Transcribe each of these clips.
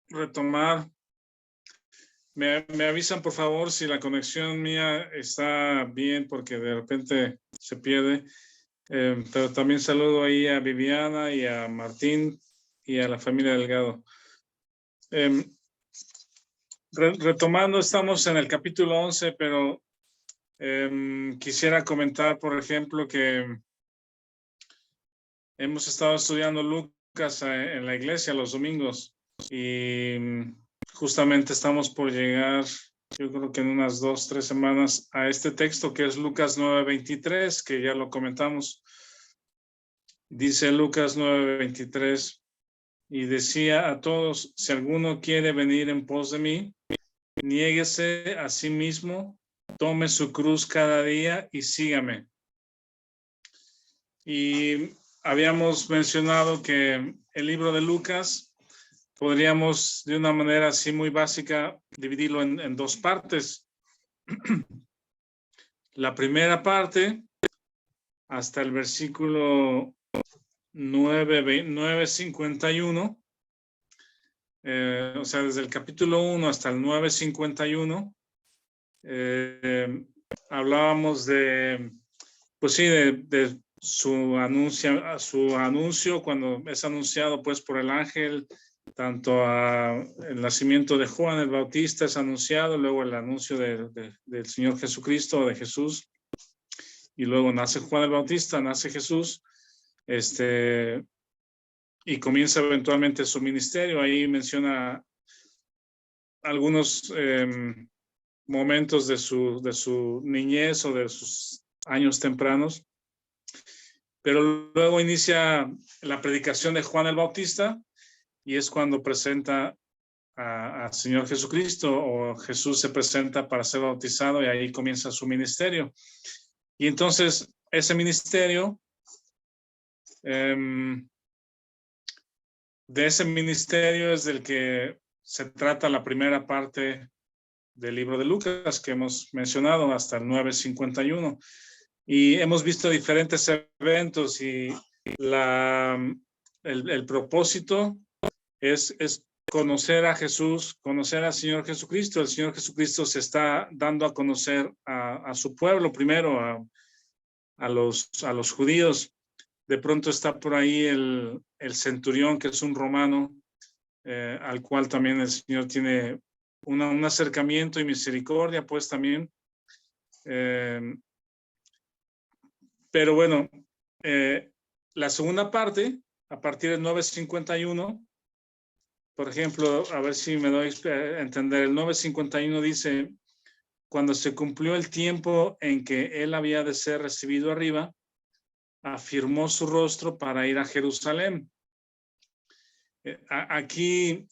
retomar. Me avisan, por favor, si la conexión mía está bien, porque de repente se pierde. Pero también saludo ahí a Viviana y a Martín y a la familia Delgado. Retomando, estamos en el capítulo 11, pero quisiera comentar, por ejemplo, que hemos estado estudiando Lucas en la iglesia los domingos y justamente estamos por llegar, yo creo que en unas 2-3 semanas, a este texto que es Lucas 9:23, que ya lo comentamos. Dice Lucas 9:23, y decía a todos: si alguno quiere venir en pos de mí, niéguese a sí mismo, tome su cruz cada día y sígame. Y habíamos mencionado que el libro de Lucas podríamos, de una manera así muy básica, dividirlo en dos partes. La primera parte, hasta el versículo 9:51, o sea, desde el capítulo 1 hasta el 9:51, hablábamos de, pues sí, de su anuncio cuando es anunciado pues por el ángel, tanto el nacimiento de Juan el Bautista es anunciado, luego el anuncio del Señor Jesucristo, de Jesús, y luego nace Juan el Bautista, nace Jesús, y comienza eventualmente su ministerio. Ahí menciona algunos momentos de su niñez o de sus años tempranos, pero luego inicia la predicación de Juan el Bautista y es cuando presenta al Señor Jesucristo, o Jesús se presenta para ser bautizado, y ahí comienza su ministerio. Y entonces ese ministerio, de ese ministerio es del que se trata la primera parte del libro de Lucas que hemos mencionado hasta el 9:51. Y hemos visto diferentes eventos y el propósito es conocer a Jesús, conocer al Señor Jesucristo. El Señor Jesucristo se está dando a conocer a su pueblo primero, a los judíos. De pronto está por ahí el centurión, que es un romano, al cual también el Señor tiene un acercamiento y misericordia, pues también. Pero bueno, la segunda parte, a partir del 9:51, por ejemplo, a ver si me doy a entender, el 9:51 dice: cuando se cumplió el tiempo en que él había de ser recibido arriba, afirmó su rostro para ir a Jerusalén. Aquí,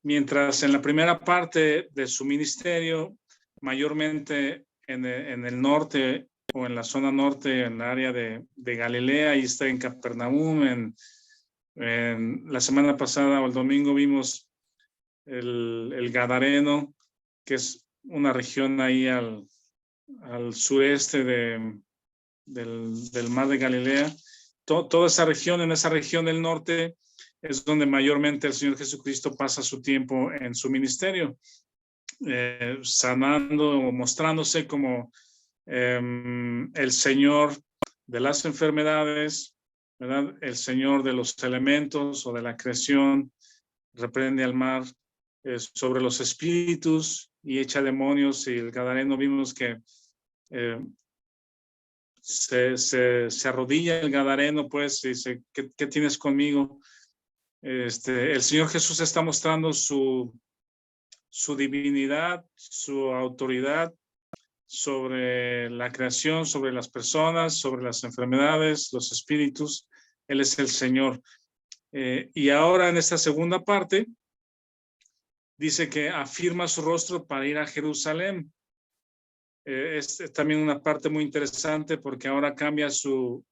mientras en la primera parte de su ministerio, mayormente en el norte o en la zona norte, en el área de Galilea, ahí está en Capernaum, la semana pasada o el domingo vimos el Gadareno, que es una región ahí al sureste del mar de Galilea. Toda esa región, en esa región del norte, es donde mayormente el Señor Jesucristo pasa su tiempo en su ministerio, sanando o mostrándose como el Señor de las enfermedades, ¿verdad? El Señor de los elementos o de la creación, reprende al mar, sobre los espíritus y echa demonios. Y el Gadareno vimos que se arrodilla el Gadareno, pues, y dice: ¿qué tienes conmigo? El Señor Jesús está mostrando su divinidad, su autoridad sobre la creación, sobre las personas, sobre las enfermedades, los espíritus. Él es el Señor. Y ahora en esta segunda parte dice que afirma su rostro para ir a Jerusalén. Es también una parte muy interesante, porque ahora cambia su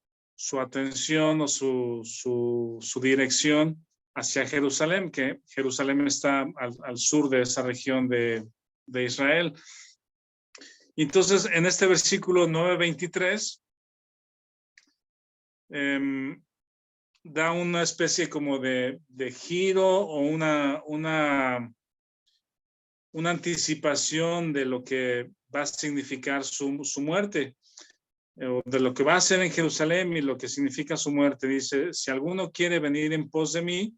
atención o su dirección hacia Jerusalén, que Jerusalén está al sur de esa región de Israel. Entonces, en este versículo 9:23, da una especie como de giro o una anticipación de lo que va a significar su muerte, o de lo que va a hacer en Jerusalén y lo que significa su muerte. Dice, si alguno quiere venir en pos de mí,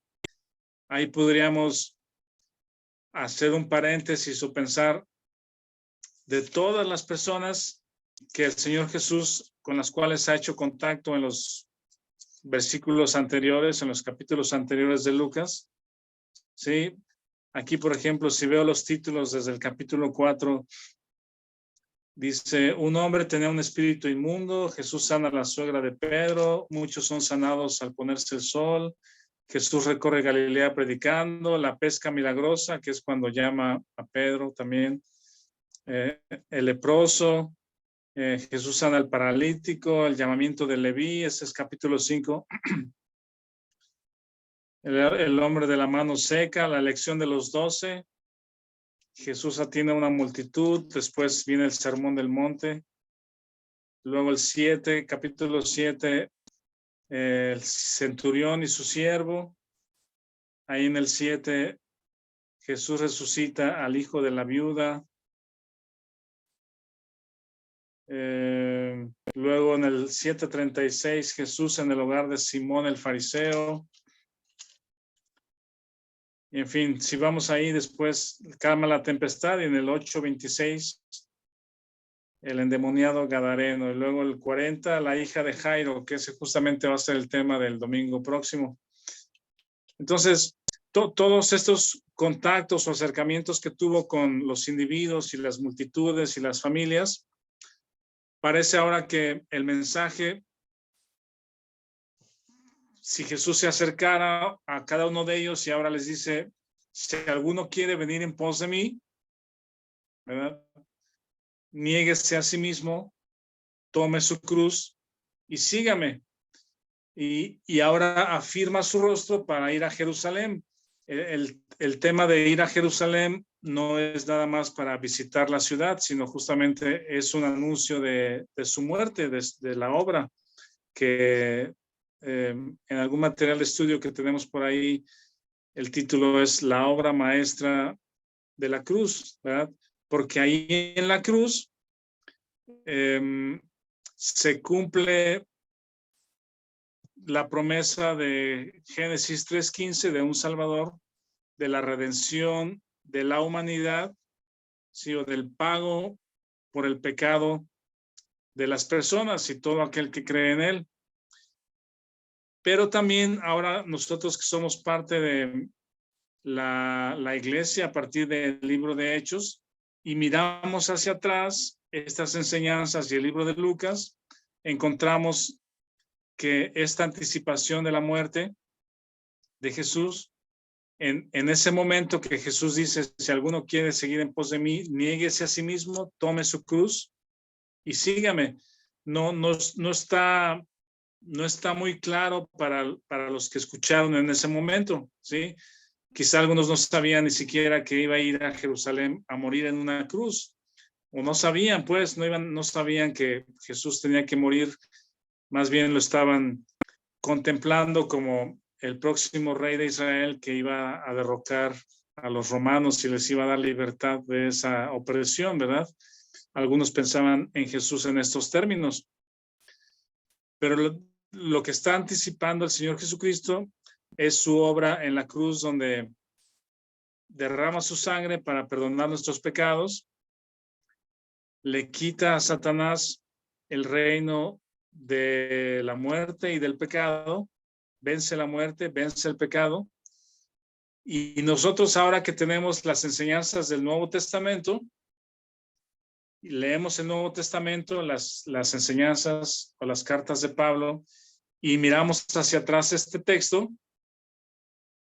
ahí podríamos hacer un paréntesis o pensar de todas las personas que el Señor Jesús, con las cuales ha hecho contacto en los versículos anteriores, en los capítulos anteriores de Lucas. Sí, aquí, por ejemplo, si veo los títulos desde el capítulo 4, dice, un hombre tenía un espíritu inmundo, Jesús sana a la suegra de Pedro, muchos son sanados al ponerse el sol, Jesús recorre Galilea predicando, la pesca milagrosa, que es cuando llama a Pedro también, el leproso, Jesús sana al paralítico, el llamamiento de Leví, ese es capítulo 5. El hombre de la mano seca, la elección de los 12. Jesús atiende a una multitud, después viene el sermón del monte. Luego el 7, capítulo 7, el centurión y su siervo. Ahí en el 7, Jesús resucita al hijo de la viuda. Luego en el 7:36, Jesús en el hogar de Simón el fariseo. Y en fin, si vamos ahí después, calma la tempestad, y en el 8:26, el endemoniado gadareno. Y luego el 40, la hija de Jairo, que ese justamente va a ser el tema del domingo próximo. Entonces, todos estos contactos o acercamientos que tuvo con los individuos y las multitudes y las familias, parece ahora que el mensaje, si Jesús se acercara a cada uno de ellos y ahora les dice, si alguno quiere venir en pos de mí, ¿verdad? Niéguese a sí mismo, tome su cruz y sígame. Y ahora afirma su rostro para ir a Jerusalén. El tema de ir a Jerusalén no es nada más para visitar la ciudad, sino justamente es un anuncio de su muerte, de la obra, que en algún material de estudio que tenemos por ahí, el título es La obra maestra de la cruz, ¿verdad? Porque ahí en la cruz se cumple la promesa de Génesis 3:15 de un Salvador, de la redención de la humanidad, ¿sí? O del pago por el pecado de las personas y todo aquel que cree en él. Pero también ahora nosotros que somos parte de la iglesia a partir del libro de Hechos y miramos hacia atrás estas enseñanzas y el libro de Lucas, encontramos que esta anticipación de la muerte de Jesús, en ese momento que Jesús dice, si alguno quiere seguir en pos de mí, niéguese a sí mismo, tome su cruz y sígame. No está muy claro para los que escucharon en ese momento, ¿sí? Quizá algunos no sabían ni siquiera que iba a ir a Jerusalén a morir en una cruz, o no sabían, pues, no sabían que Jesús tenía que morir, más bien lo estaban contemplando como el próximo rey de Israel que iba a derrocar a los romanos y les iba a dar libertad de esa opresión, ¿verdad? Algunos pensaban en Jesús en estos términos. Pero lo que está anticipando el Señor Jesucristo es su obra en la cruz, donde derrama su sangre para perdonar nuestros pecados, le quita a Satanás el reino de la muerte y del pecado, vence la muerte, vence el pecado. Y nosotros ahora que tenemos las enseñanzas del Nuevo Testamento, y leemos el Nuevo Testamento, las enseñanzas o las cartas de Pablo, y miramos hacia atrás este texto,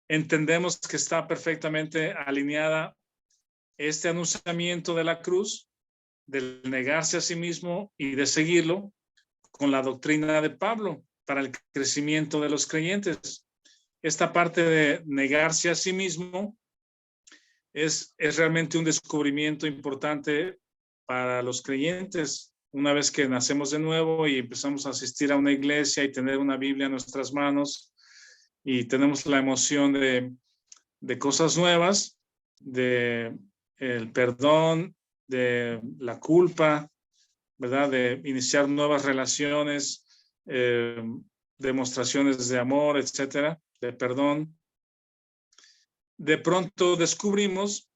entendemos que está perfectamente alineada este anunciamiento de la cruz, del negarse a sí mismo y de seguirlo, con la doctrina de Pablo para el crecimiento de los creyentes. Esta parte de negarse a sí mismo es realmente un descubrimiento importante para los creyentes. Una vez que nacemos de nuevo y empezamos a asistir a una iglesia y tener una Biblia en nuestras manos, y tenemos la emoción de cosas nuevas, de el perdón, de la culpa, ¿verdad? De iniciar nuevas relaciones, demostraciones de amor, etcétera, de perdón. De pronto descubrimos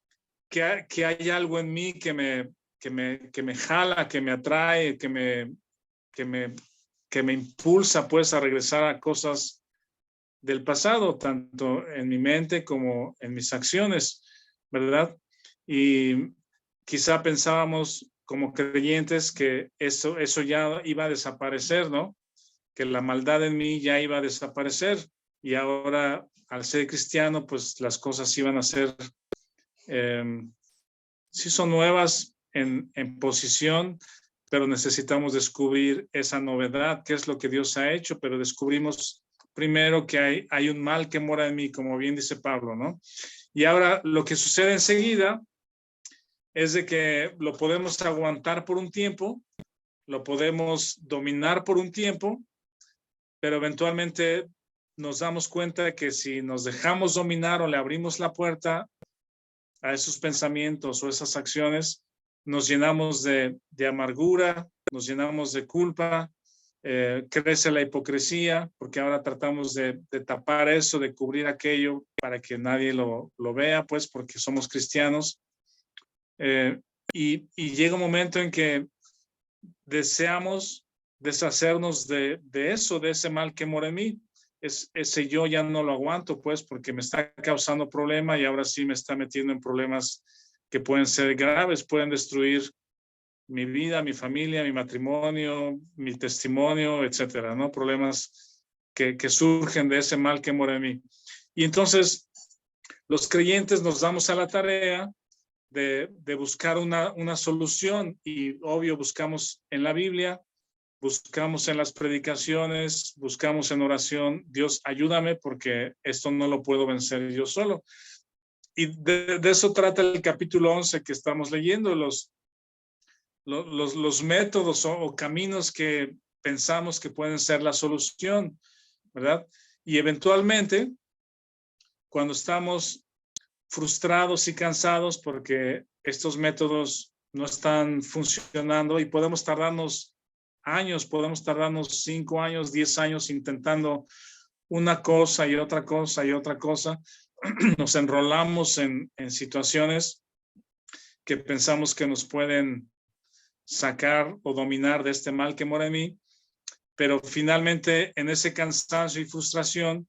que hay algo en mí que me jala, que me atrae, que me impulsa pues a regresar a cosas del pasado, tanto en mi mente como en mis acciones, ¿verdad? Y quizá pensábamos como creyentes que eso ya iba a desaparecer, ¿no? Que la maldad en mí ya iba a desaparecer y ahora al ser cristiano, pues las cosas iban a ser, sí son nuevas en posición, pero necesitamos descubrir esa novedad, qué es lo que Dios ha hecho, pero descubrimos primero que hay un mal que mora en mí, como bien dice Pablo, ¿no? Y ahora lo que sucede enseguida es de que lo podemos aguantar por un tiempo, lo podemos dominar por un tiempo, pero eventualmente nos damos cuenta de que si nos dejamos dominar o le abrimos la puerta a esos pensamientos o esas acciones, nos llenamos de amargura, nos llenamos de culpa, crece la hipocresía, porque ahora tratamos de tapar eso, de cubrir aquello para que nadie lo vea, pues porque somos cristianos. Y llega un momento en que deseamos deshacernos de eso, de ese mal que mora en mí. Ese yo ya no lo aguanto, pues, porque me está causando problema y ahora sí me está metiendo en problemas que pueden ser graves, pueden destruir mi vida, mi familia, mi matrimonio, mi testimonio, etcétera, ¿no? Problemas que surgen de ese mal que mora en mí. Y entonces, los creyentes nos damos a la tarea de buscar una solución y obvio buscamos en la Biblia, buscamos en las predicaciones, buscamos en oración, Dios ayúdame porque esto no lo puedo vencer yo solo. Y de eso trata el capítulo 11 que estamos leyendo, los métodos o caminos que pensamos que pueden ser la solución, ¿verdad? Y eventualmente, cuando estamos frustrados y cansados porque estos métodos no están funcionando y podemos tardarnos años, podemos tardarnos 5 años, 10 años intentando una cosa y otra cosa y otra cosa. Nos enrolamos en situaciones que pensamos que nos pueden sacar o dominar de este mal que mora en mí, pero finalmente en ese cansancio y frustración,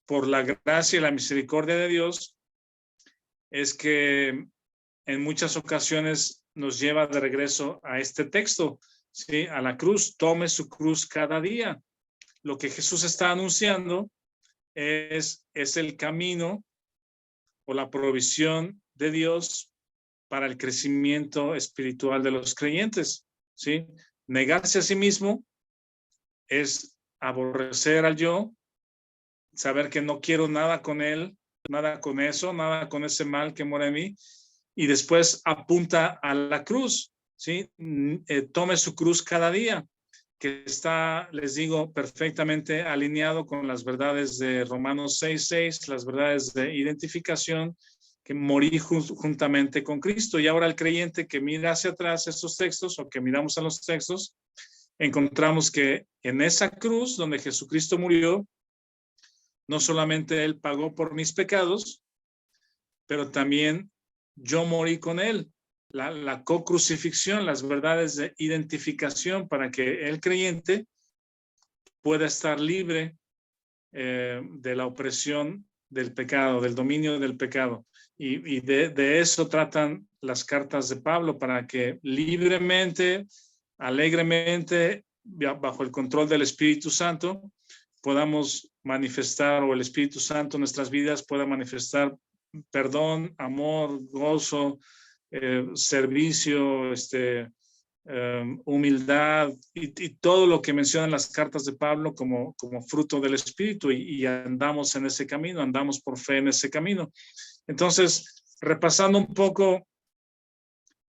por la gracia y la misericordia de Dios, es que en muchas ocasiones nos lleva de regreso a este texto, ¿sí? A la cruz. Tome su cruz cada día. Lo que Jesús está anunciando es el camino o la provisión de Dios para el crecimiento espiritual de los creyentes, ¿sí? Negarse a sí mismo es aborrecer al yo, saber que no quiero nada con él, nada con eso, nada con ese mal que mora en mí, y después apunta a la cruz, ¿sí? Tome su cruz cada día, que está, les digo, perfectamente alineado con las verdades de Romanos 6:6, las verdades de identificación, que morí juntamente con Cristo. Y ahora el creyente que mira hacia atrás estos textos o que miramos a los textos, encontramos que en esa cruz donde Jesucristo murió, no solamente Él pagó por mis pecados, pero también yo morí con Él. La co-crucifixión, las verdades de identificación para que el creyente pueda estar libre de la opresión del pecado, del dominio del pecado. Y de eso tratan las cartas de Pablo, para que libremente, alegremente, bajo el control del Espíritu Santo, podamos manifestar, o el Espíritu Santo en nuestras vidas pueda manifestar perdón, amor, gozo, servicio, humildad y todo lo que mencionan las cartas de Pablo como fruto del Espíritu, y andamos en ese camino, andamos por fe en ese camino. Entonces, repasando un poco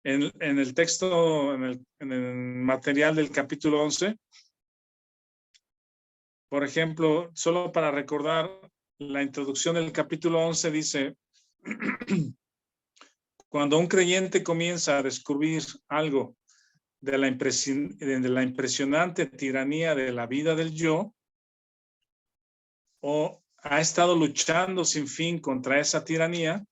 en el texto, en el material del capítulo 11, Por ejemplo, solo para recordar, la introducción del capítulo 11 dice, cuando un creyente comienza a descubrir algo de la impresionante tiranía de la vida del yo, o ha estado luchando sin fin contra esa tiranía,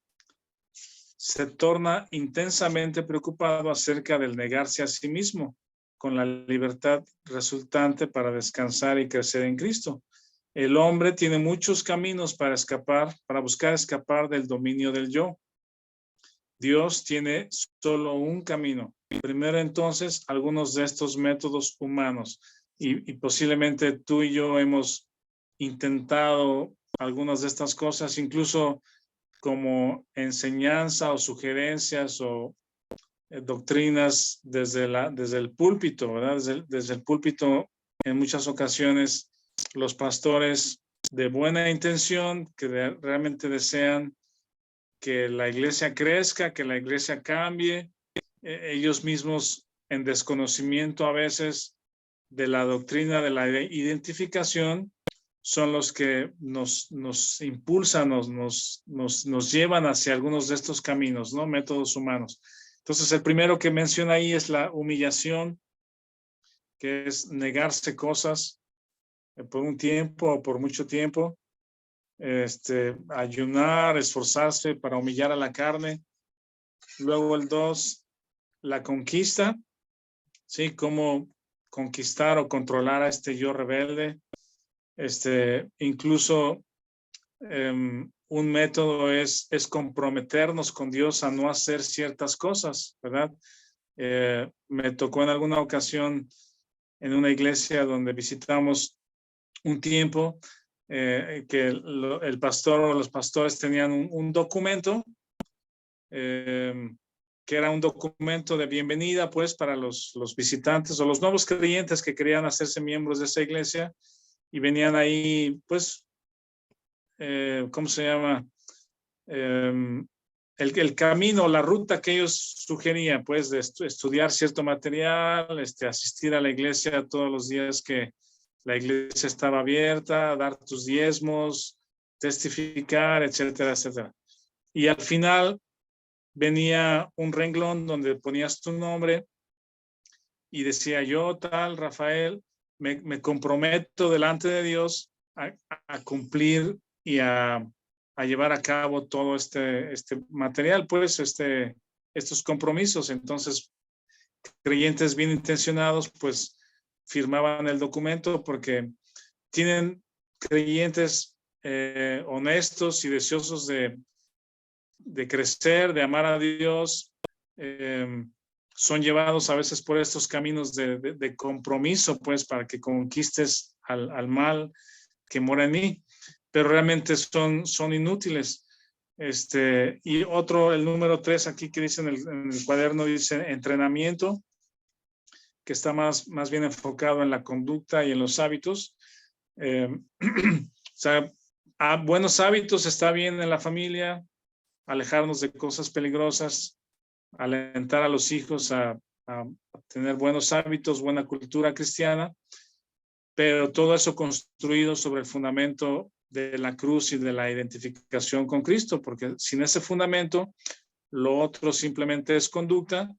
se torna intensamente preocupado acerca del negarse a sí mismo, con la libertad resultante para descansar y crecer en Cristo. El hombre tiene muchos caminos para escapar, para buscar escapar del dominio del yo. Dios tiene solo un camino. Primero, entonces, algunos de estos métodos humanos, y posiblemente tú y yo hemos intentado algunas de estas cosas, incluso como enseñanza o sugerencias o doctrinas desde el púlpito, ¿verdad? Desde el púlpito, en muchas ocasiones, los pastores de buena intención que realmente desean que la iglesia crezca, que la iglesia cambie, ellos mismos en desconocimiento a veces de la doctrina de la identificación, son los que nos impulsan, nos llevan hacia algunos de estos caminos, ¿no? Métodos humanos. Entonces, el primero que menciona ahí es la humillación, que es negarse cosas por un tiempo o por mucho tiempo. Ayunar, esforzarse para humillar a la carne. Luego el 2, la conquista, ¿sí? Cómo conquistar o controlar a este yo rebelde. Incluso un método es comprometernos con Dios a no hacer ciertas cosas, ¿verdad? Me tocó en alguna ocasión en una iglesia donde visitamos un tiempo que el pastor o los pastores tenían un documento que era un documento de bienvenida pues para los visitantes o los nuevos creyentes que querían hacerse miembros de esa iglesia y venían ahí pues ¿cómo se llama? El camino, la ruta que ellos sugerían, pues, de estudiar cierto material, asistir a la iglesia todos los días que la iglesia estaba abierta, dar tus diezmos, testificar, etcétera, etcétera. Y al final venía un renglón donde ponías tu nombre y decía yo, tal, Rafael, me comprometo delante de Dios a cumplir y a llevar a cabo todo este material, pues estos compromisos. Entonces, creyentes bien intencionados, pues firmaban el documento porque tienen creyentes honestos y deseosos de crecer, de amar a Dios, son llevados a veces por estos caminos de compromiso, pues, para que conquistes al mal que mora en mí, pero realmente son inútiles. Y otro, el número 3 aquí que dice en el cuaderno, dice entrenamiento, que está más bien enfocado en la conducta y en los hábitos. O sea, buenos hábitos está bien en la familia, alejarnos de cosas peligrosas, alentar a los hijos a tener buenos hábitos, buena cultura cristiana, pero todo eso construido sobre el fundamento de la cruz y de la identificación con Cristo, porque sin ese fundamento, lo otro simplemente es conducta,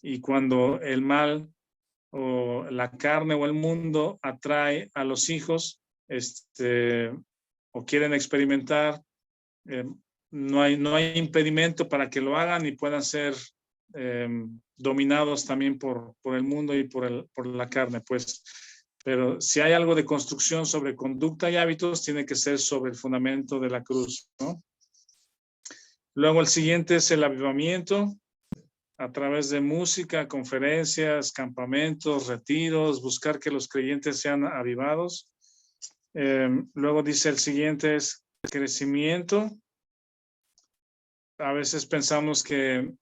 y cuando el mal o la carne o el mundo atrae a los hijos, o quieren experimentar, no hay impedimento para que lo hagan y puedan ser dominados también por el mundo y por la carne, pues. Pero si hay algo de construcción sobre conducta y hábitos, tiene que ser sobre el fundamento de la cruz, ¿no? Luego el siguiente es el avivamiento, a través de música, conferencias, campamentos, retiros, buscar que los creyentes sean avivados. Luego dice el siguiente es crecimiento. A veces pensamos que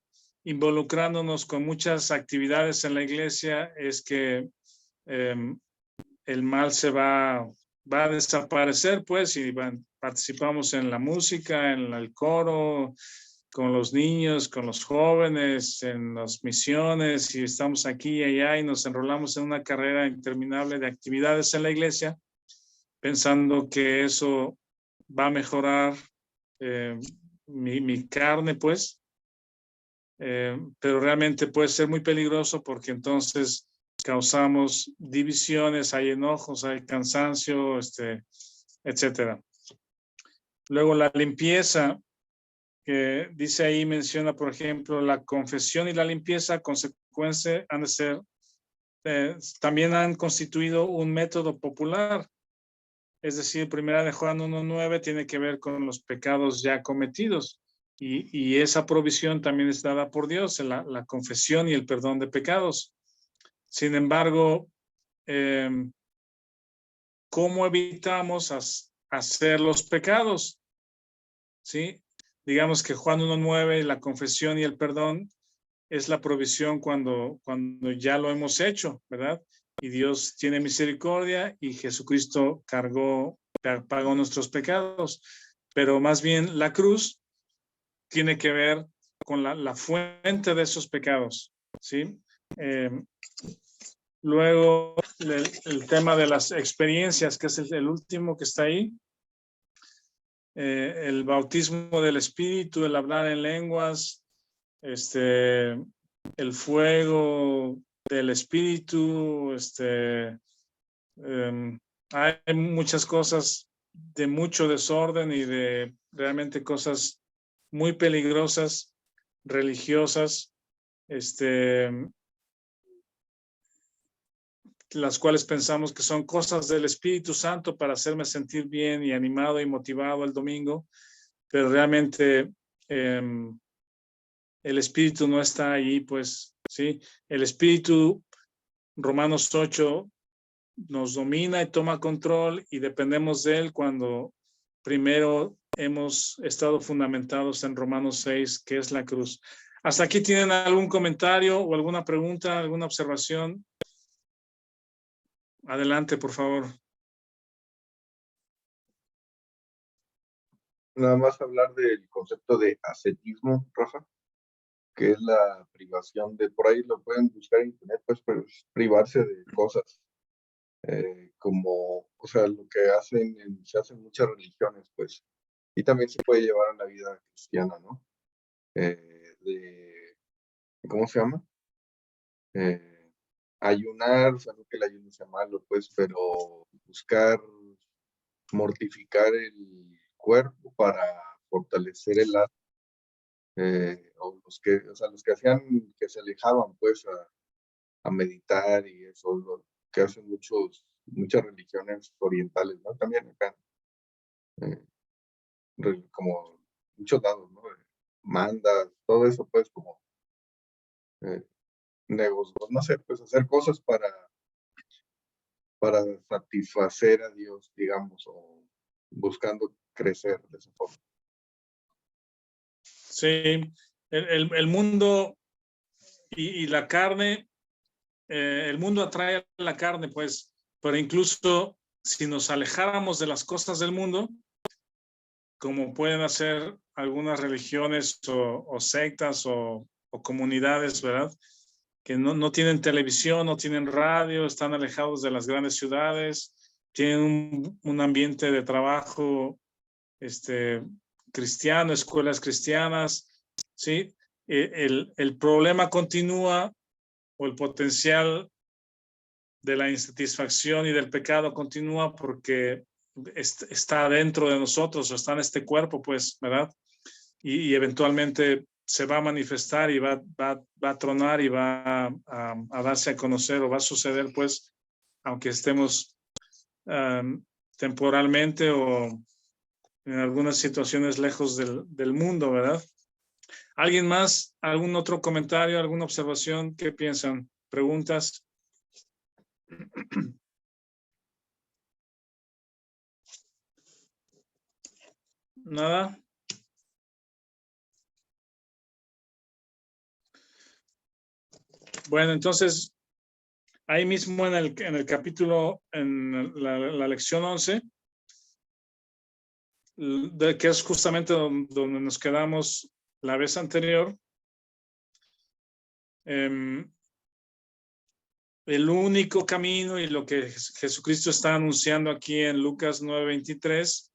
involucrándonos con muchas actividades en la iglesia es que el mal se va a desaparecer, pues, y participamos en la música, en el coro, con los niños, con los jóvenes, en las misiones, y estamos aquí y allá y nos enrolamos en una carrera interminable de actividades en la iglesia, pensando que eso va a mejorar mi carne, pues, pero realmente puede ser muy peligroso porque entonces causamos divisiones, hay enojos, hay cansancio, etcétera. Luego la limpieza, que dice ahí, menciona, por ejemplo, la confesión y la limpieza, consecuencia, han de ser, también han constituido un método popular. Es decir, primera de Juan 1:9 tiene que ver con los pecados ya cometidos. Y esa provisión también es dada por Dios, la confesión y el perdón de pecados. Sin embargo, ¿cómo evitamos hacer los pecados? ¿Sí? Digamos que Juan 1:9, la confesión y el perdón, es la provisión cuando ya lo hemos hecho, ¿verdad? Y Dios tiene misericordia y Jesucristo pagó nuestros pecados. Pero más bien la cruz tiene que ver con la fuente de esos pecados, ¿sí? Luego, el tema de las experiencias, que es el último que está ahí. El bautismo del Espíritu, el hablar en lenguas, el fuego del Espíritu, hay muchas cosas de mucho desorden y de realmente cosas muy peligrosas, religiosas, las cuales pensamos que son cosas del Espíritu Santo para hacerme sentir bien y animado y motivado el domingo, pero realmente el Espíritu no está ahí, pues, ¿sí? El Espíritu, Romanos 8, nos domina y toma control y dependemos de él cuando primero hemos estado fundamentados en Romanos 6, que es la cruz. ¿Hasta aquí tienen algún comentario o alguna pregunta, alguna observación? Adelante, por favor. Nada más hablar del concepto de ascetismo, Rafa, que es la privación de, por ahí lo pueden buscar en internet, pues privarse de cosas, como, o sea, lo que se hacen muchas religiones, pues, y también se puede llevar a la vida cristiana, ¿no? ¿Cómo se llama? Ayunar, o sea, no que el ayuno sea malo, pues, pero buscar mortificar el cuerpo para fortalecer el alma, o los que hacían, que se alejaban pues a meditar y eso, lo que hacen muchas religiones orientales, ¿no? También acá, como muchos lados, ¿no? Mandas, todo eso pues como negocios, no sé, pues hacer cosas para satisfacer a Dios, digamos, o buscando crecer de esa forma. Sí, el mundo y la carne, el mundo atrae a la carne, pues, pero incluso si nos alejáramos de las cosas del mundo, como pueden hacer algunas religiones o sectas o comunidades, ¿verdad? Que no tienen televisión, no tienen radio, están alejados de las grandes ciudades, tienen un ambiente de trabajo cristiano, escuelas cristianas, ¿sí? El problema continúa o el potencial de la insatisfacción y del pecado continúa porque está dentro de nosotros o está en este cuerpo, pues, ¿verdad? Y eventualmente se va a manifestar y va a tronar y va a darse a conocer o va a suceder, pues, aunque estemos temporalmente o en algunas situaciones lejos del mundo, ¿verdad? ¿Alguien más? ¿Algún otro comentario? ¿Alguna observación? ¿Qué piensan? ¿Preguntas? ¿Nada? Bueno, entonces, ahí mismo en el capítulo, en la lección 11, que es justamente donde nos quedamos la vez anterior, el único camino y lo que Jesucristo está anunciando aquí en Lucas 9:23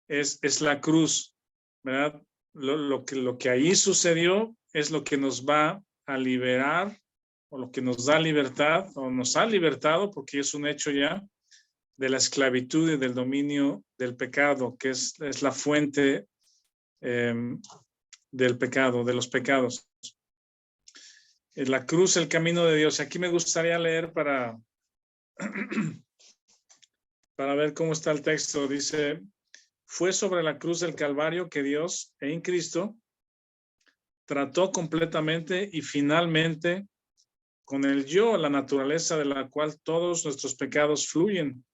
es la cruz, ¿verdad? Lo que ahí sucedió es lo que nos va a liberar, o lo que nos da libertad, o nos ha libertado, porque es un hecho ya, de la esclavitud y del dominio del pecado, que es la fuente del pecado, de los pecados. La cruz, el camino de Dios. Aquí me gustaría leer para ver cómo está el texto. Dice: fue sobre la cruz del Calvario que Dios, en Cristo, trató completamente y finalmente con el yo, la naturaleza de la cual todos nuestros pecados fluyen.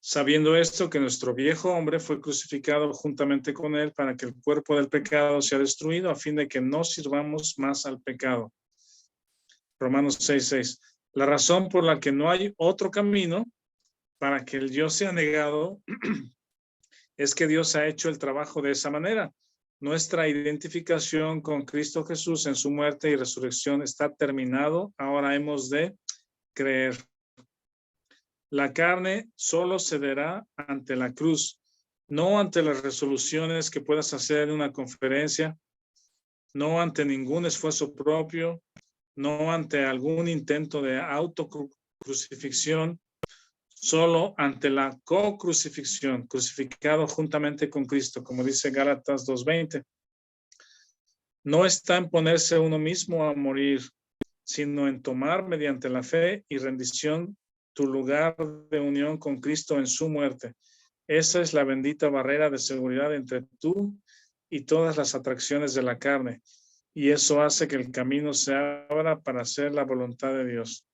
Sabiendo esto, que nuestro viejo hombre fue crucificado juntamente con él para que el cuerpo del pecado sea destruido, a fin de que no sirvamos más al pecado. Romanos 6:6. La razón por la que no hay otro camino para que el yo sea negado es que Dios ha hecho el trabajo de esa manera. Nuestra identificación con Cristo Jesús en su muerte y resurrección está terminado. Ahora hemos de creer. La carne solo cederá ante la cruz, no ante las resoluciones que puedas hacer en una conferencia, no ante ningún esfuerzo propio, no ante algún intento de autocrucifixión, solo ante la co-crucifixión, crucificado juntamente con Cristo, como dice Gálatas 2:20. No está en ponerse uno mismo a morir, sino en tomar mediante la fe y rendición tu lugar de unión con Cristo en su muerte. Esa es la bendita barrera de seguridad entre tú y todas las atracciones de la carne. Y eso hace que el camino se abra para hacer la voluntad de Dios.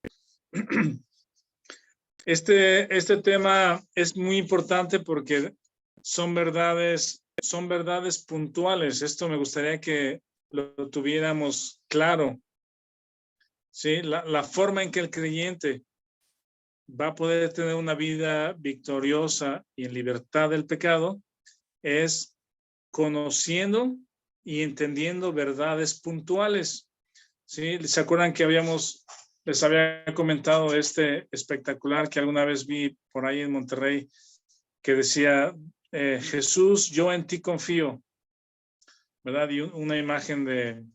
Este tema es muy importante porque son verdades puntuales. Esto me gustaría que lo tuviéramos claro. ¿Sí? La forma en que el creyente va a poder tener una vida victoriosa y en libertad del pecado es conociendo y entendiendo verdades puntuales. ¿Sí? ¿Se acuerdan que les había comentado este espectacular que alguna vez vi por ahí en Monterrey, que decía, Jesús, yo en ti confío, ¿verdad? Y una imagen de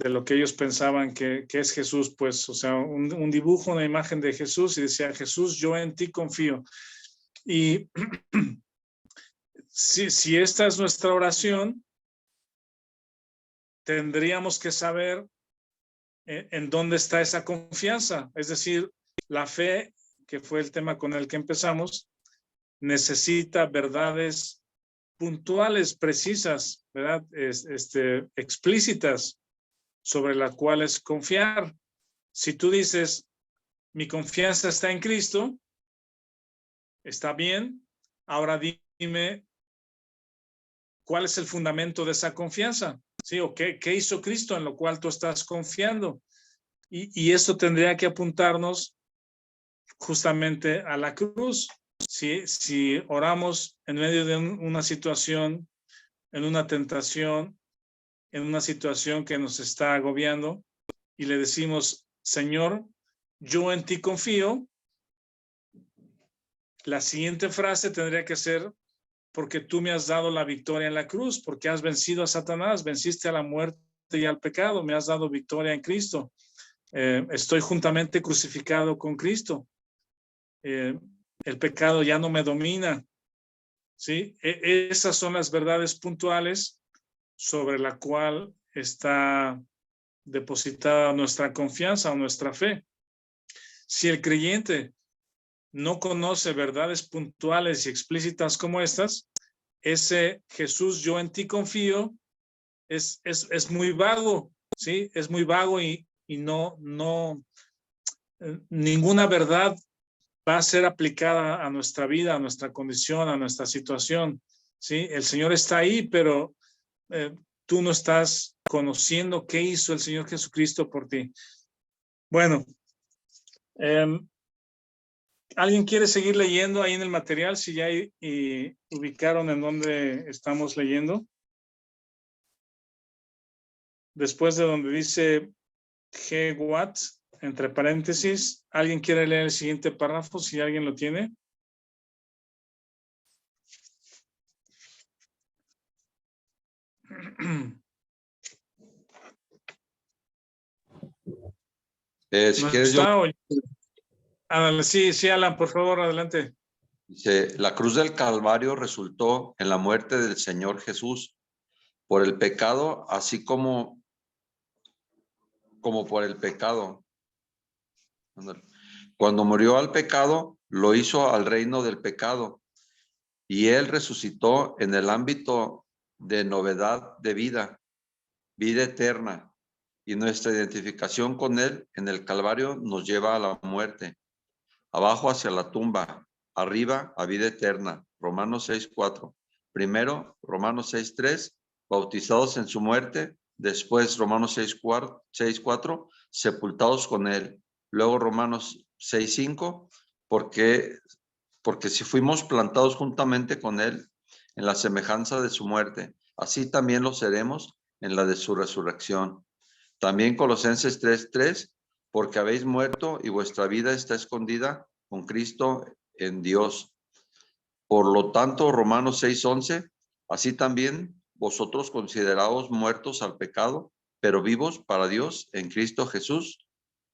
lo que ellos pensaban que es Jesús, pues, o sea, un dibujo, una imagen de Jesús, y decía, Jesús, yo en ti confío. Y si esta es nuestra oración, tendríamos que saber en dónde está esa confianza. Es decir, la fe, que fue el tema con el que empezamos, necesita verdades puntuales, precisas, ¿verdad? Explícitas, sobre las cuales confiar. Si tú dices, mi confianza está en Cristo, está bien. Ahora dime, ¿cuál es el fundamento de esa confianza? ¿Sí? ¿O qué hizo Cristo en lo cual tú estás confiando? Y eso tendría que apuntarnos justamente a la cruz. Si oramos en medio de una situación, en una tentación, en una situación que nos está agobiando, y le decimos, Señor, yo en ti confío, la siguiente frase tendría que ser, porque tú me has dado la victoria en la cruz, porque has vencido a Satanás, venciste a la muerte y al pecado, me has dado victoria en Cristo. Estoy juntamente crucificado con Cristo. El pecado ya no me domina. ¿Sí? Esas son las verdades puntuales sobre la cual está depositada nuestra confianza o nuestra fe. Si el creyente no conoce verdades puntuales y explícitas como estas, ese Jesús, yo en ti confío, es muy vago, ¿sí? Es muy vago y no, ninguna verdad va a ser aplicada a nuestra vida, a nuestra condición, a nuestra situación, ¿sí? El Señor está ahí, pero tú no estás conociendo qué hizo el Señor Jesucristo por ti. Bueno, ¿alguien quiere seguir leyendo ahí en el material? Si ya ubicaron en dónde estamos leyendo. Después de donde dice, G. Watt, entre paréntesis. ¿Alguien quiere leer el siguiente párrafo? Si alguien lo tiene. Si ¿No quieres yo, está? Sí, sí, Alan, por favor, adelante. dice, la cruz del Calvario resultó en la muerte del Señor Jesús por el pecado, así como por el pecado. Cuando murió al pecado, lo hizo al reino del pecado, y él resucitó en el ámbito de novedad de vida eterna, y nuestra identificación con él en el Calvario nos lleva a la muerte, abajo hacia la tumba, arriba a vida eterna. Romanos 6:4. Primero, Romanos 6:3, bautizados en su muerte. Después, Romanos 6:4, sepultados con él. Luego, Romanos 6:5, porque si fuimos plantados juntamente con él en la semejanza de su muerte, así también lo seremos en la de su resurrección. También Colosenses 3:3, porque habéis muerto y vuestra vida está escondida con Cristo en Dios. Por lo tanto, Romanos 6:11, así también vosotros consideraos muertos al pecado, pero vivos para Dios en Cristo Jesús,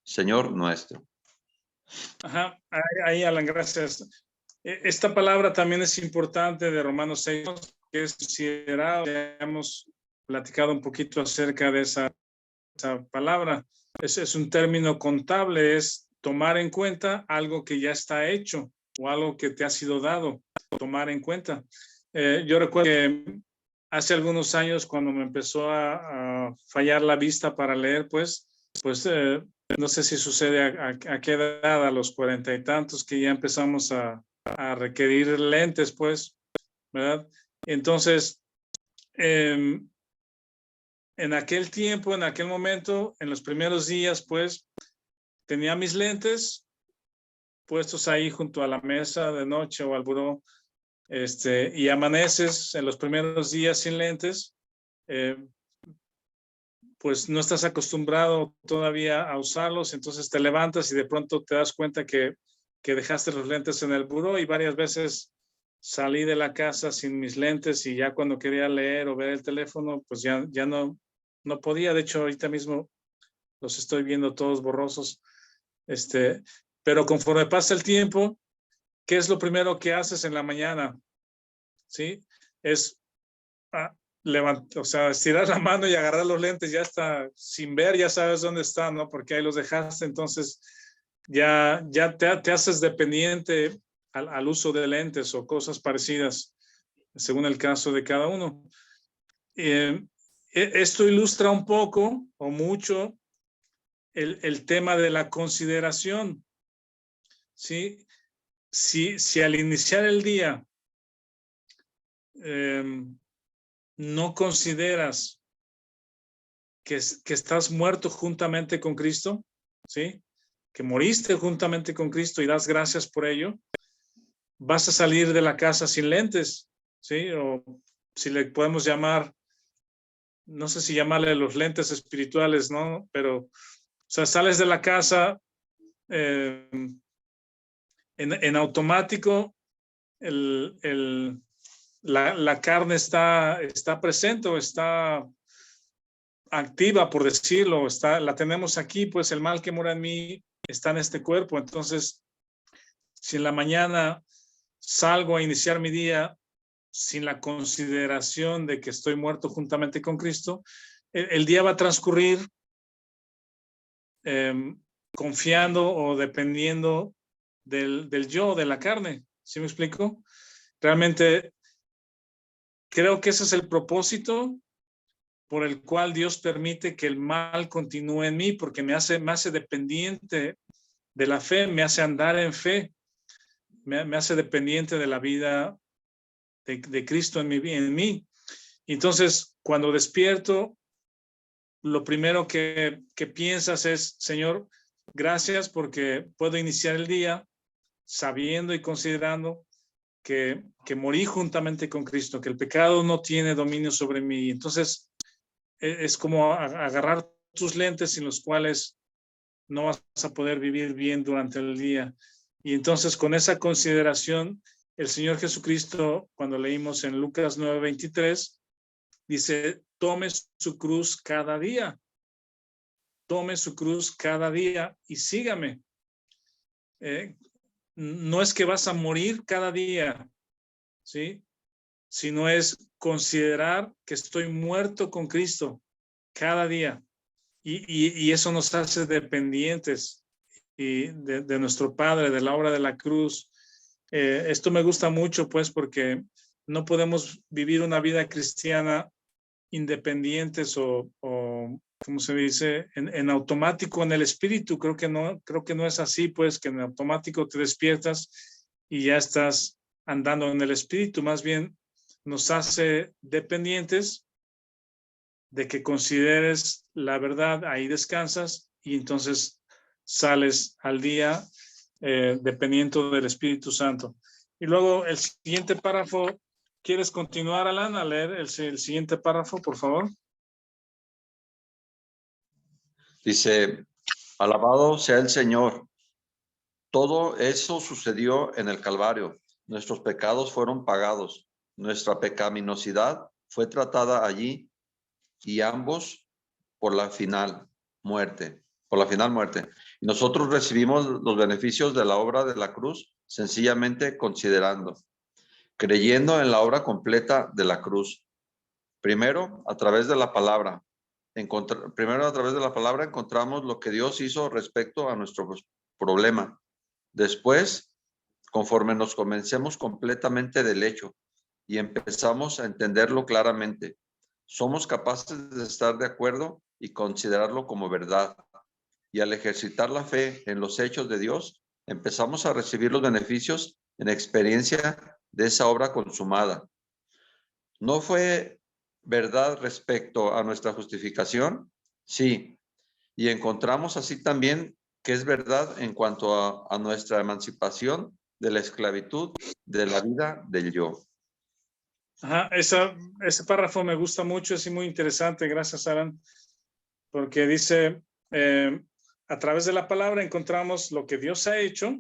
Señor nuestro. Ajá, ahí, Alan, gracias. Esta palabra también es importante de Romanos 6, que es considerado, ya hemos platicado un poquito acerca de esa palabra. Es un término contable, es tomar en cuenta algo que ya está hecho o algo que te ha sido dado, tomar en cuenta. Yo recuerdo que hace algunos años cuando me empezó a fallar la vista para leer, pues no sé si sucede a qué edad, a los 40 y tantos, que ya empezamos a requerir lentes, pues, ¿verdad? Entonces, en aquel tiempo, en aquel momento, en los primeros días, pues, tenía mis lentes puestos ahí junto a la mesa de noche o al buró, y amaneces en los primeros días sin lentes, pues no estás acostumbrado todavía a usarlos, entonces te levantas y de pronto te das cuenta que dejaste los lentes en el buró, y varias veces salí de la casa sin mis lentes y ya cuando quería leer o ver el teléfono, pues ya no podía. De hecho, ahorita mismo los estoy viendo todos borrosos. Pero conforme pasa el tiempo, ¿qué es lo primero que haces en la mañana? ¿Sí? Es o sea, estirar la mano y agarrar los lentes, ya está, sin ver, ya sabes dónde están, ¿no? Porque ahí los dejaste, entonces ya te haces dependiente al uso de lentes o cosas parecidas, según el caso de cada uno. Esto ilustra un poco o mucho el tema de la consideración, ¿sí? Si al iniciar el día no consideras que estás muerto juntamente con Cristo, ¿sí? Que moriste juntamente con Cristo y das gracias por ello, vas a salir de la casa sin lentes, ¿sí? O si le podemos llamar, no sé si llamarle los lentes espirituales, ¿no? Pero, o sea, sales de la casa en automático, la carne está presente o está activa, por decirlo, la tenemos aquí, pues el mal que mora en mí está en este cuerpo. Entonces, si en la mañana salgo a iniciar mi día sin la consideración de que estoy muerto juntamente con Cristo, el día va a transcurrir confiando o dependiendo del yo, de la carne. ¿Sí me explico? Realmente creo que ese es el propósito por el cual Dios permite que el mal continúe en mí, porque me hace dependiente de la fe, me hace andar en fe, me hace dependiente de la vida de Cristo en mí. Entonces, cuando despierto, lo primero que piensas es, Señor, gracias porque puedo iniciar el día sabiendo y considerando que morí juntamente con Cristo, que el pecado no tiene dominio sobre mí. Entonces, es como agarrar tus lentes sin los cuales no vas a poder vivir bien durante el día. Y entonces con esa consideración, el Señor Jesucristo, cuando leímos en Lucas 9:23, dice, tome su cruz cada día. Tome su cruz cada día y sígame. No es que vas a morir cada día, ¿sí? Sino es considerar que estoy muerto con Cristo cada día. Y eso nos hace dependientes de nuestro Padre, de la obra de la cruz. Esto me gusta mucho, pues, porque no podemos vivir una vida cristiana independientes o ¿cómo se dice? En automático en el espíritu. Creo que no es así, pues, que en automático te despiertas y ya estás andando en el espíritu. Más bien nos hace dependientes de que consideres la verdad, ahí descansas y entonces sales al día dependiendo del Espíritu Santo. Y luego el siguiente párrafo, ¿quieres continuar, Alan, a leer el siguiente párrafo, por favor? Dice, alabado sea el Señor. Todo eso sucedió en el Calvario. Nuestros pecados fueron pagados. Nuestra pecaminosidad fue tratada allí y ambos por la final muerte. Y nosotros recibimos los beneficios de la obra de la cruz sencillamente considerando, creyendo en la obra completa de la cruz. Primero, a través de la palabra. Encontramos lo que Dios hizo respecto a nuestro problema. Después, conforme nos convencemos completamente del hecho y empezamos a entenderlo claramente, somos capaces de estar de acuerdo y considerarlo como verdad. Y al ejercitar la fe en los hechos de Dios, empezamos a recibir los beneficios en experiencia de esa obra consumada. ¿No fue verdad respecto a nuestra justificación? Sí. Y encontramos así también que es verdad en cuanto a nuestra emancipación de la esclavitud de la vida del yo. Ajá, ese párrafo me gusta mucho, es muy interesante, gracias, Alan, porque dice, a través de la palabra encontramos lo que Dios ha hecho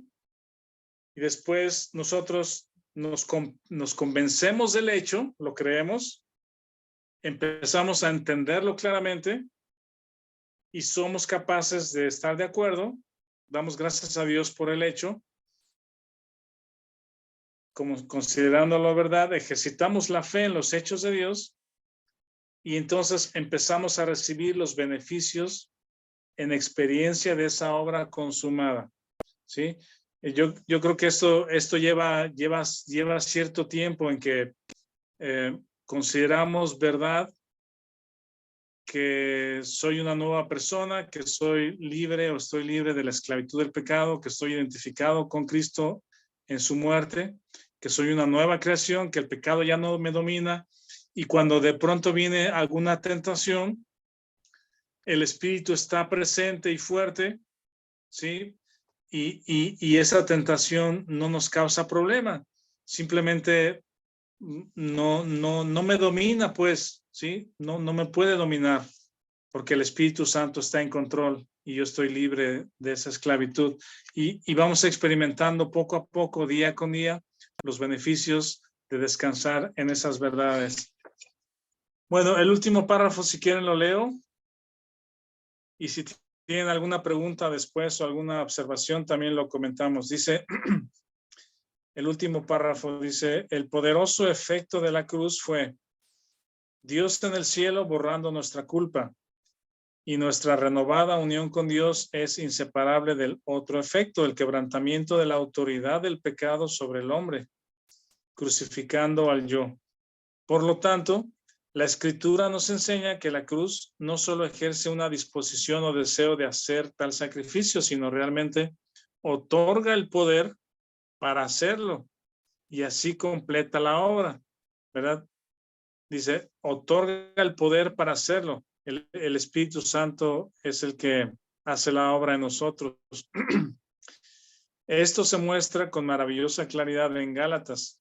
y después nosotros nos convencemos del hecho, lo creemos, empezamos a entenderlo claramente y somos capaces de estar de acuerdo, damos gracias a Dios por el hecho, como considerándolo verdad, ejercitamos la fe en los hechos de Dios y entonces empezamos a recibir los beneficios en experiencia de esa obra consumada, ¿sí? Yo creo que esto lleva cierto tiempo en que consideramos verdad que soy una nueva persona, que soy libre o estoy libre de la esclavitud del pecado, que estoy identificado con Cristo en su muerte, que soy una nueva creación, que el pecado ya no me domina y cuando de pronto viene alguna tentación, el Espíritu está presente y fuerte, ¿sí? Y esa tentación no nos causa problema, simplemente no me domina, pues, ¿sí? No me puede dominar, porque el Espíritu Santo está en control y yo estoy libre de esa esclavitud. Y vamos experimentando poco a poco, día con día, los beneficios de descansar en esas verdades. Bueno, el último párrafo, si quieren, lo leo. Y si tienen alguna pregunta después o alguna observación, también lo comentamos. Dice, el último párrafo dice, el poderoso efecto de la cruz fue Dios en el cielo borrando nuestra culpa y nuestra renovada unión con Dios es inseparable del otro efecto, el quebrantamiento de la autoridad del pecado sobre el hombre, crucificando al yo. Por lo tanto, la Escritura nos enseña que la cruz no solo ejerce una disposición o deseo de hacer tal sacrificio, sino realmente otorga el poder para hacerlo y así completa la obra, ¿verdad? Dice, otorga el poder para hacerlo. El Espíritu Santo es el que hace la obra en nosotros. Esto se muestra con maravillosa claridad en Gálatas.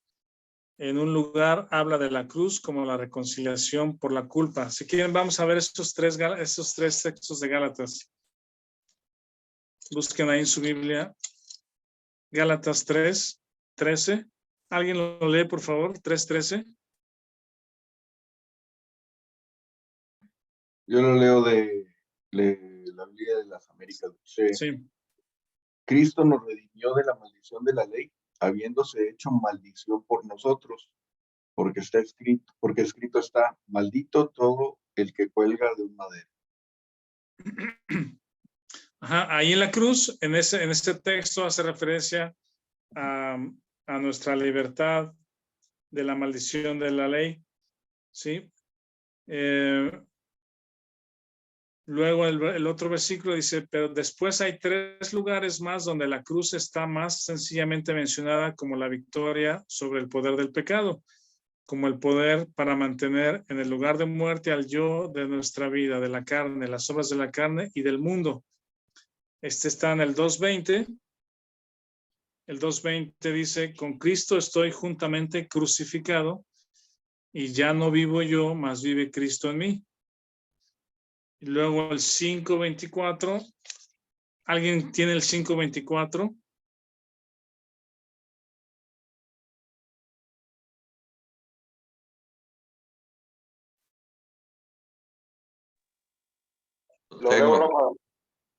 en un lugar habla de la cruz como la reconciliación por la culpa. Si quieren, vamos a ver estos tres textos de Gálatas. Busquen ahí en su Biblia. Gálatas 3:13. ¿Alguien lo lee, por favor? 3:13. Yo lo leo de la Biblia de las Américas. Dice, Sí. Cristo nos redimió de la maldición de la ley, habiéndose hecho maldición por nosotros, porque escrito está, maldito todo el que cuelga de un madero. Ajá, ahí en la cruz, en este texto hace referencia a nuestra libertad de la maldición de la ley, ¿sí? Luego el otro versículo dice, pero después hay 3 lugares más donde la cruz está más sencillamente mencionada como la victoria sobre el poder del pecado, como el poder para mantener en el lugar de muerte al yo de nuestra vida, de la carne, las obras de la carne y del mundo. Este está en el 2:20. El 2:20 dice, con Cristo estoy juntamente crucificado y ya no vivo yo, mas vive Cristo en mí. Y luego el 5:24. ¿Alguien tiene el 5:24? Lo leo, Rafa.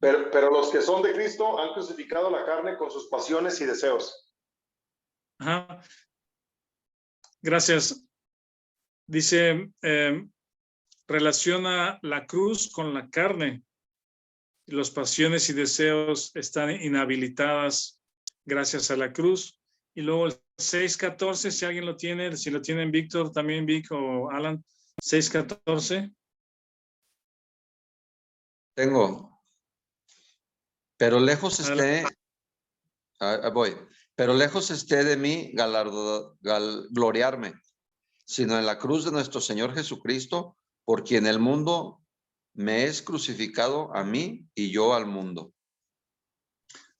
Pero los que son de Cristo han crucificado la carne con sus pasiones y deseos. Ajá. Gracias. Dice, relaciona la cruz con la carne. Los pasiones y deseos están inhabilitadas gracias a la cruz. Y luego el 6:14, si alguien lo tiene, si lo tienen Víctor, también Vic o Alan, 6:14. Tengo. Pero lejos esté, voy, pero lejos esté de mí gloriarme, sino en la cruz de nuestro Señor Jesucristo, por quien el mundo me es crucificado a mí y yo al mundo.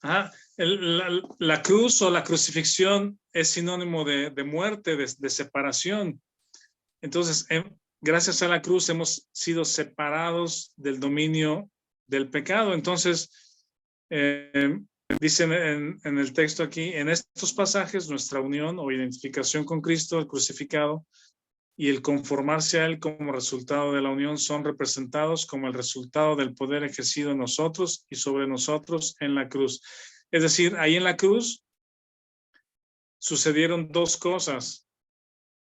Ajá. La cruz o la crucifixión es sinónimo de muerte, de separación. Entonces, gracias a la cruz hemos sido separados del dominio del pecado. Entonces, dicen en el texto aquí, en estos pasajes, nuestra unión o identificación con Cristo, el crucificado, y el conformarse a Él como resultado de la unión son representados como el resultado del poder ejercido en nosotros y sobre nosotros en la cruz. Es decir, ahí en la cruz sucedieron 2 cosas.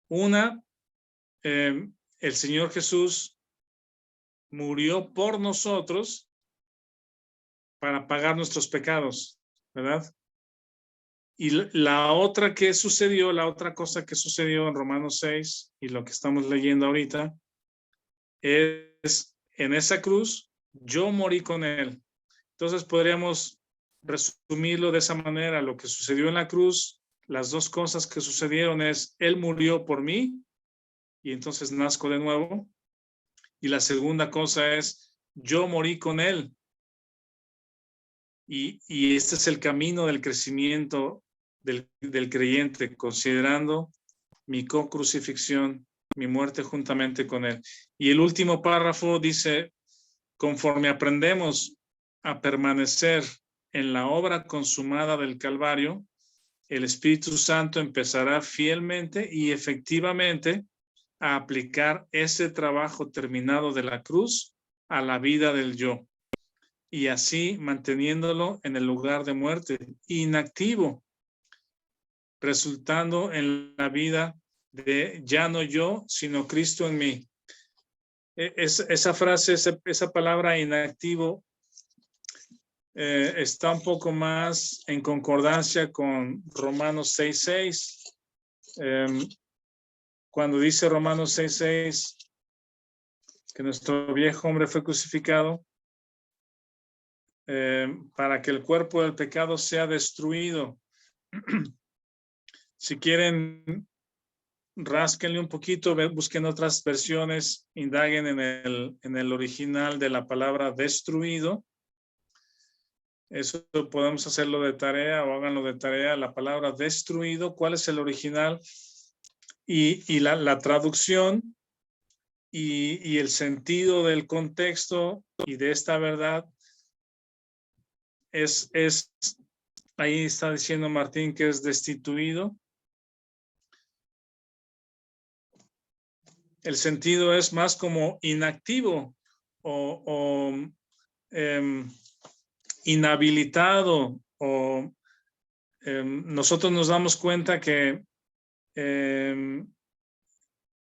Una, el Señor Jesús murió por nosotros para pagar nuestros pecados, ¿verdad? Y la otra cosa que sucedió en Romanos 6 y lo que estamos leyendo ahorita es en esa cruz yo morí con Él. Entonces podríamos resumirlo de esa manera. Lo que sucedió en la cruz, las 2 cosas que sucedieron es Él murió por mí y entonces nazco de nuevo. Y la segunda cosa es yo morí con Él. Y este es el camino del crecimiento del creyente, considerando mi co-crucifixión, mi muerte juntamente con Él. Y el último párrafo dice, conforme aprendemos a permanecer en la obra consumada del Calvario, el Espíritu Santo empezará fielmente y efectivamente a aplicar ese trabajo terminado de la cruz a la vida del yo. Y así manteniéndolo en el lugar de muerte, inactivo, resultando en la vida de ya no yo, sino Cristo en mí. Esa frase, esa palabra inactivo, está un poco más en concordancia con Romanos 6:6. Cuando dice Romanos 6:6 que nuestro viejo hombre fue crucificado, para que el cuerpo del pecado sea destruido. Si quieren, rásquenle un poquito, busquen otras versiones, indaguen en el original de la palabra destruido. Eso podemos hacerlo de tarea o háganlo de tarea. La palabra destruido, ¿cuál es el original? y la traducción y el sentido del contexto y de esta verdad es ahí está diciendo Martín que es destituido. El sentido es más como inactivo o inhabilitado, o nosotros nos damos cuenta que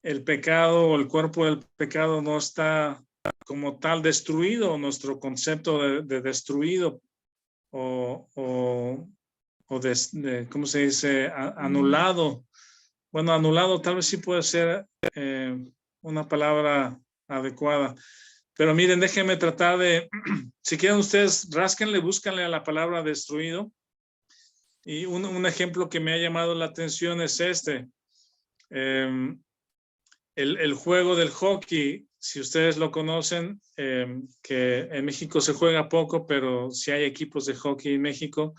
el pecado o el cuerpo del pecado no está como tal destruido, nuestro concepto de destruido o ¿cómo se dice? Anulado. Bueno, anulado tal vez sí puede ser una palabra adecuada. Pero miren, déjenme tratar de, si quieren ustedes, rásquenle, búscanle a la palabra destruido. Y un ejemplo que me ha llamado la atención es este. El juego del hockey, si ustedes lo conocen, que en México se juega poco, pero sí hay equipos de hockey en México,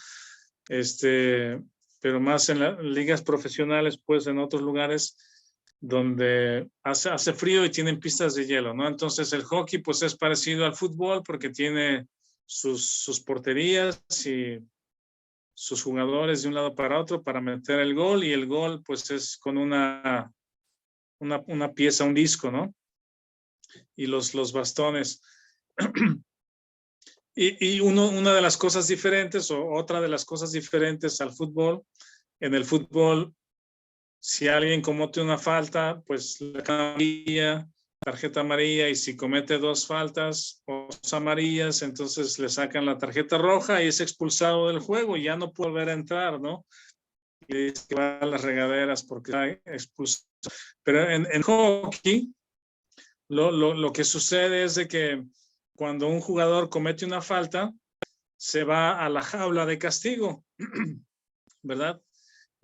pero más en las ligas profesionales, pues en otros lugares donde hace frío y tienen pistas de hielo, ¿no? Entonces el hockey pues es parecido al fútbol porque tiene sus porterías y sus jugadores de un lado para otro para meter el gol, y el gol pues es con una pieza, un disco, ¿no? Y los bastones. Y una de las cosas diferentes, o otra de las cosas diferentes al fútbol, en el fútbol, si alguien comete una falta, pues la tarjeta amarilla, y si comete 2 faltas o 2 amarillas, entonces le sacan la tarjeta roja y es expulsado del juego y ya no puede volver a entrar, ¿no? Y dice que va a las regaderas porque está expulsado. Pero en hockey, lo que sucede es de que cuando un jugador comete una falta, se va a la jaula de castigo, ¿verdad?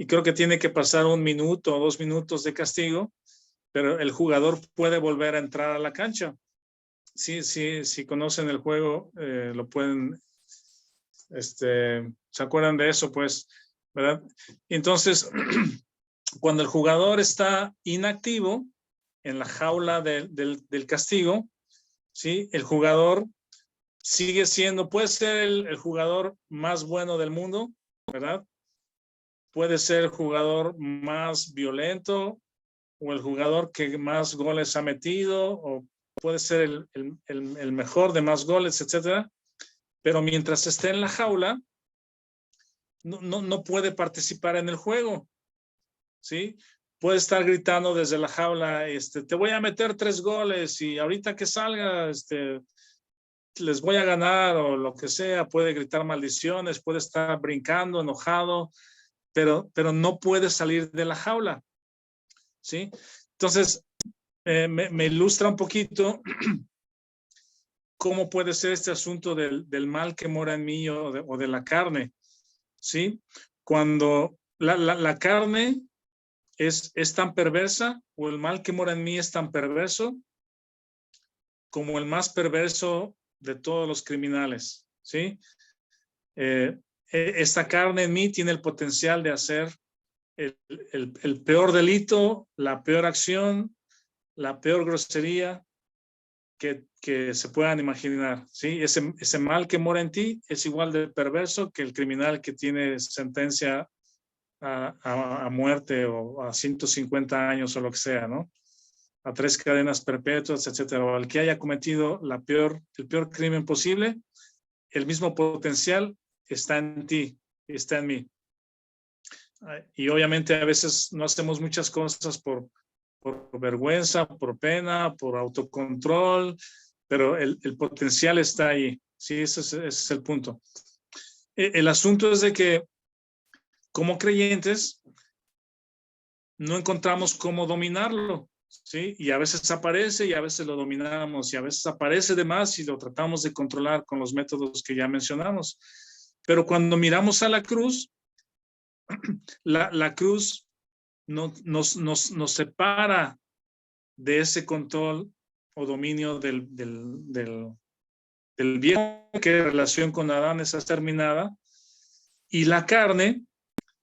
Y creo que tiene que pasar 1 minuto o 2 minutos de castigo, pero el jugador puede volver a entrar a la cancha. Sí, conocen el juego, lo pueden, se acuerdan de eso, pues, ¿verdad? Entonces, cuando el jugador está inactivo en la jaula del castigo, ¿sí? El jugador sigue siendo, puede ser el jugador más bueno del mundo, ¿verdad? Puede ser el jugador más violento o el jugador que más goles ha metido, o puede ser el mejor de más goles, etcétera. Pero mientras esté en la jaula, no puede participar en el juego, ¿sí? Puede estar gritando desde la jaula, te voy a meter 3 goles y ahorita que salga, les voy a ganar, o lo que sea. Puede gritar maldiciones, puede estar brincando, enojado, pero no puede salir de la jaula, ¿sí? Entonces, me ilustra un poquito cómo puede ser este asunto del mal que mora en mí o de la carne, ¿sí? Cuando la carne es tan perversa, o el mal que mora en mí es tan perverso como el más perverso de todos los criminales, ¿sí? Esta carne en mí tiene el potencial de hacer el peor delito, la peor acción, la peor grosería que se puedan imaginar, ¿sí? Ese mal que mora en ti es igual de perverso que el criminal que tiene sentencia a muerte o a 150 años o lo que sea, ¿no? A 3 cadenas perpetuas, etcétera. O al que haya cometido el peor crimen posible, el mismo potencial está en ti, está en mí. Y obviamente a veces no hacemos muchas cosas por vergüenza, por pena, por autocontrol, pero el potencial está ahí. Sí, ese es el punto. El asunto es de que como creyentes no encontramos cómo dominarlo, ¿sí? Y a veces aparece y a veces lo dominamos, y a veces aparece de más y lo tratamos de controlar con los métodos que ya mencionamos. Pero cuando miramos a la cruz, la cruz nos separa de ese control o dominio del viejo, que en relación con Adán está terminada, y la carne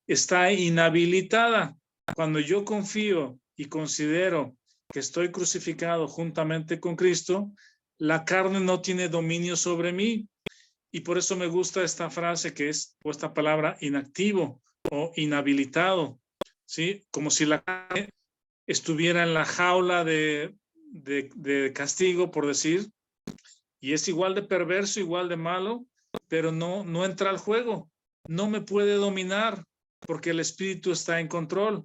está inhabilitada. Cuando yo confío y considero que estoy crucificado juntamente con Cristo, la carne no tiene dominio sobre mí. Y por eso me gusta esta frase que es, o esta palabra, inactivo o inhabilitado, ¿sí? Como si la carne estuviera en la jaula de castigo, por decir, y es igual de perverso, igual de malo, pero no entra al juego, no me puede dominar porque el espíritu está en control,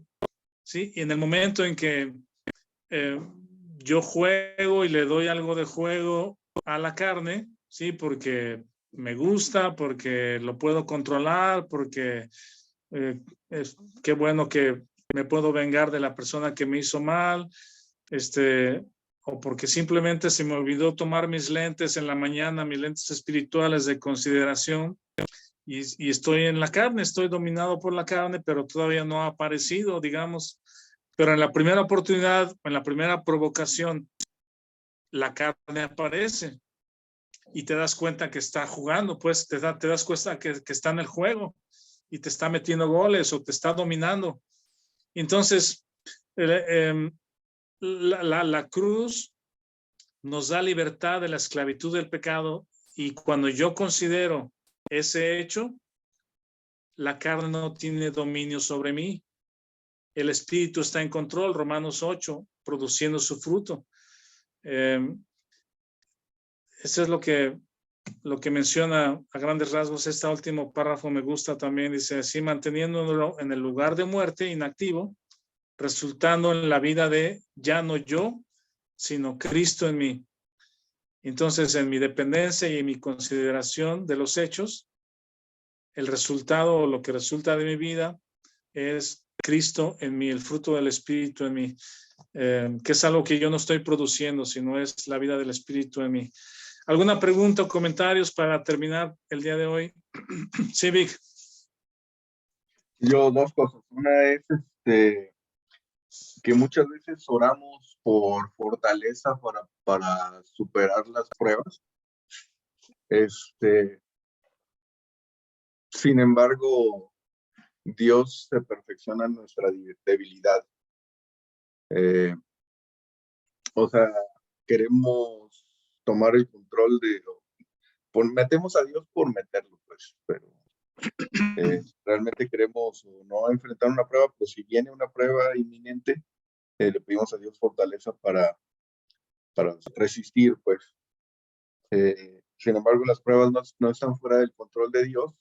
¿sí? Y en el momento en que yo juego y le doy algo de juego a la carne, ¿sí? Porque me gusta, porque lo puedo controlar, porque qué bueno que me puedo vengar de la persona que me hizo mal, o porque simplemente se me olvidó tomar mis lentes en la mañana, mis lentes espirituales de consideración, y estoy en la carne, estoy dominado por la carne, pero todavía no ha aparecido, digamos. Pero en la primera oportunidad, en la primera provocación, la carne aparece y te das cuenta que está jugando, pues te das cuenta que está en el juego y te está metiendo goles o te está dominando. Entonces, la cruz nos da libertad de la esclavitud del pecado, y cuando yo considero ese hecho, la carne no tiene dominio sobre mí. El espíritu está en control, Romanos 8, produciendo su fruto. Eso es lo que menciona a grandes rasgos. Este último párrafo me gusta también. Dice así: manteniéndolo en el lugar de muerte, inactivo, resultando en la vida de ya no yo, sino Cristo en mí. Entonces, en mi dependencia y en mi consideración de los hechos, el resultado o lo que resulta de mi vida es Cristo en mí, el fruto del Espíritu en mí, que es algo que yo no estoy produciendo, sino es la vida del Espíritu en mí. ¿Alguna pregunta o comentarios para terminar el día de hoy? Sí, Vic. Yo dos cosas. Una es que muchas veces oramos por fortaleza para superar las pruebas. Sin embargo, Dios se perfecciona en nuestra debilidad. O sea, queremos tomar el control metemos a Dios por meterlo, pues, pero realmente queremos o no enfrentar una prueba, pues si viene una prueba inminente, le pedimos a Dios fortaleza para resistir, pues. Sin embargo, las pruebas no están fuera del control de Dios,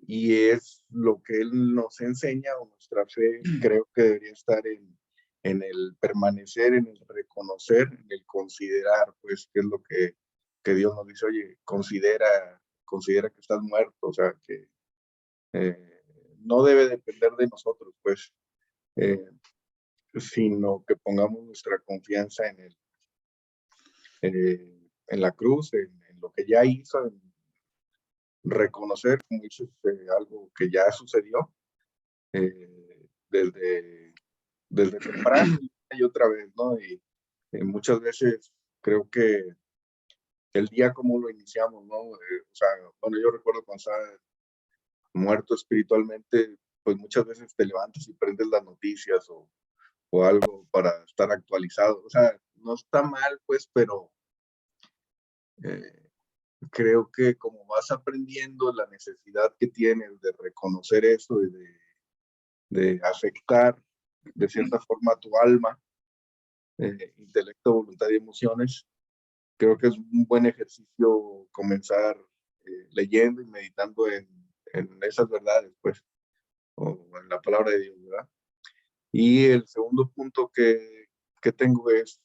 y es lo que Él nos enseña, o nuestra fe creo que debería estar en el permanecer, en el reconocer, en el considerar, pues, qué es lo que Dios nos dice. Oye, considera que estás muerto, o sea, que no debe depender de nosotros, pues, sino que pongamos nuestra confianza en la cruz, en lo que ya hizo, en reconocer, como dices, algo que ya sucedió desde temprano y otra vez, ¿no? Y muchas veces creo que el día como lo iniciamos, ¿no? O sea, bueno, yo recuerdo cuando estaba muerto espiritualmente, pues muchas veces te levantas y prendes las noticias o algo para estar actualizado. O sea, no está mal, pues, pero creo que como vas aprendiendo la necesidad que tienes de reconocer eso y de afectar de cierta forma tu alma, intelecto, voluntad y emociones, creo que es un buen ejercicio comenzar leyendo y meditando en esas verdades, pues, o en la palabra de Dios, ¿verdad? Y el segundo punto que tengo es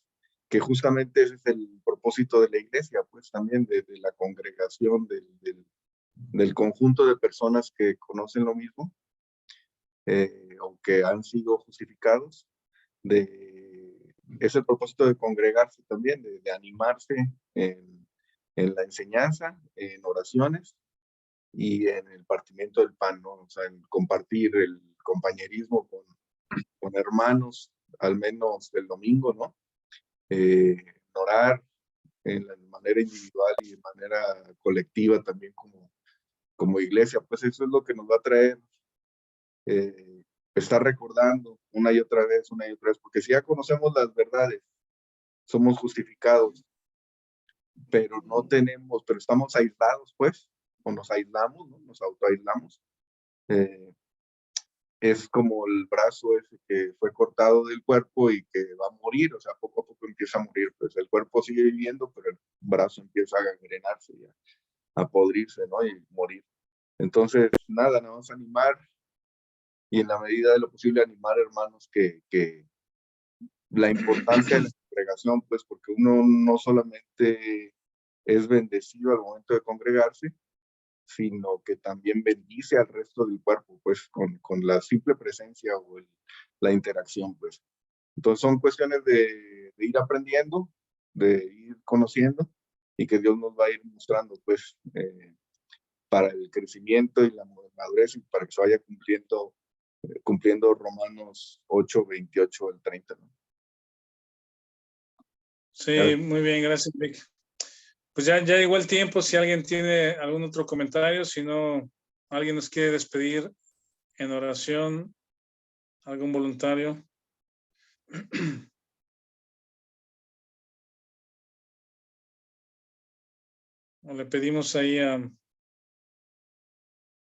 que justamente ese es el propósito de la iglesia, pues también de la congregación, del conjunto de personas que conocen lo mismo, o que han sido justificados, es el propósito de congregarse también, de animarse en la enseñanza, en oraciones y en el partimiento del pan, ¿no? O sea, en compartir el compañerismo con hermanos, al menos el domingo, ¿no? Orar en manera individual y de manera colectiva también como iglesia, pues eso es lo que nos va a traer estar recordando una y otra vez, porque si ya conocemos las verdades, somos justificados, pero no tenemos, pero estamos aislados, pues, o nos aislamos, ¿no? Nos autoaislamos. Es como el brazo ese que fue cortado del cuerpo y que va a morir, o sea, poco a poco empieza a morir, pues el cuerpo sigue viviendo, pero el brazo empieza a gangrenarse, ya, a podrirse, ¿no? Y morir. Entonces, nada más animar y en la medida de lo posible animar, hermanos, que la importancia de la congregación, pues porque uno no solamente es bendecido al momento de congregarse, sino que también bendice al resto del cuerpo, pues con la simple presencia o la interacción, pues. Entonces son cuestiones de ir aprendiendo, de ir conociendo y que Dios nos va a ir mostrando, pues, para el crecimiento y la madurez y para que se vaya cumpliendo Romanos 8, 28 al 30, ¿no? Sí, muy bien, gracias, Vic. Pues ya llegó el tiempo, si alguien tiene algún otro comentario, si no, alguien nos quiere despedir en oración, algún voluntario. O le pedimos ahí a